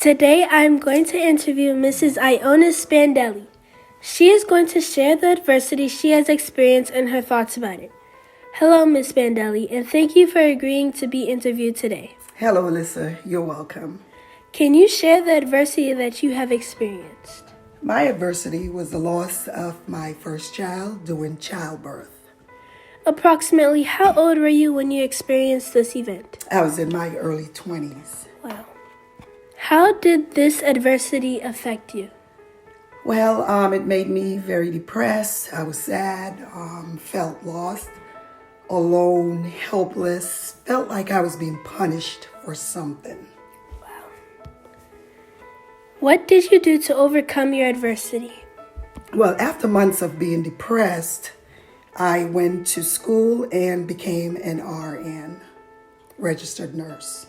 Today I am going to interview Mrs. Iona Spandelli. She is going to share the adversity she has experienced and her thoughts about it. Hello, Ms. Spandelli, and thank you for agreeing to be interviewed today. Hello, Alyssa. You're welcome. Can you share the adversity that you have experienced? My adversity was the loss of my first child during childbirth. Approximately how old were you when you experienced this event? I was in my early 20s. Wow. How did this adversity affect you? Well, it made me very depressed. I was sad, felt lost, alone, helpless, felt like I was being punished for something. What did you do to overcome your adversity? Well, after months of being depressed, I went to school and became an RN, registered nurse.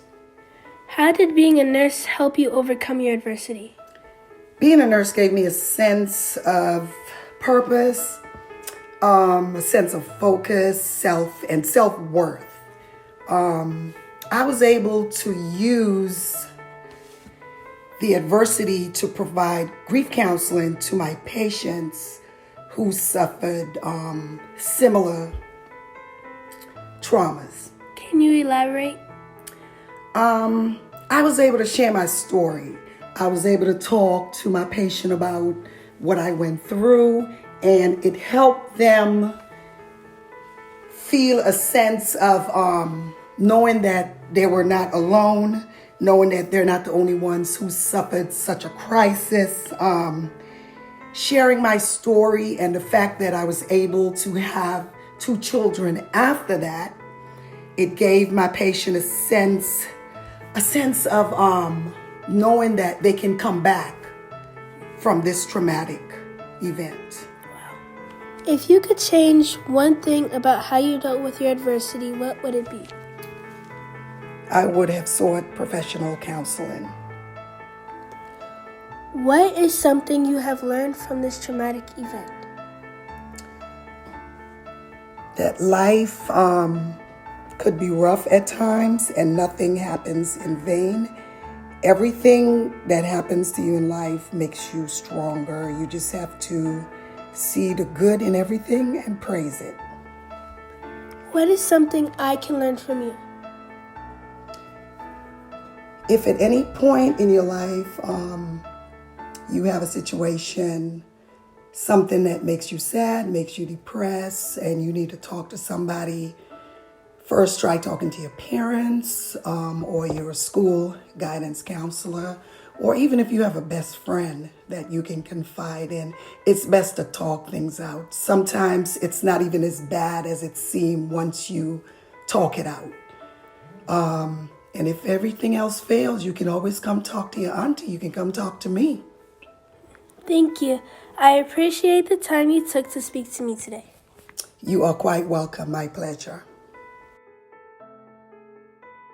How did being a nurse help you overcome your adversity? Being a nurse gave me a sense of purpose, a sense of focus, self-worth. I was able to use the adversity to provide grief counseling to my patients who suffered similar traumas. Can you elaborate? I was able to share my story. I was able to talk to my patient about what I went through, and it helped them feel a sense of knowing that they were not alone, knowing that they're not the only ones who suffered such a crisis. Sharing my story and the fact that I was able to have 2 children after that, it gave my patient a sense of knowing that they can come back from this traumatic event. If you could change one thing about how you dealt with your adversity, what would it be? I would have sought professional counseling. What is something you have learned from this traumatic event? That life could be rough at times and nothing happens in vain. Everything that happens to you in life makes you stronger. You just have to see the good in everything and praise it. What is something I can learn from you? If at any point in your life you have a situation, something that makes you sad, makes you depressed, and you need to talk to somebody, first try talking to your parents or your school guidance counselor, or even if you have a best friend that you can confide in, it's best to talk things out. Sometimes it's not even as bad as it seems once you talk it out. And if everything else fails, you can always come talk to your auntie. You can come talk to me. Thank you. I appreciate the time you took to speak to me today. You are quite welcome. My pleasure.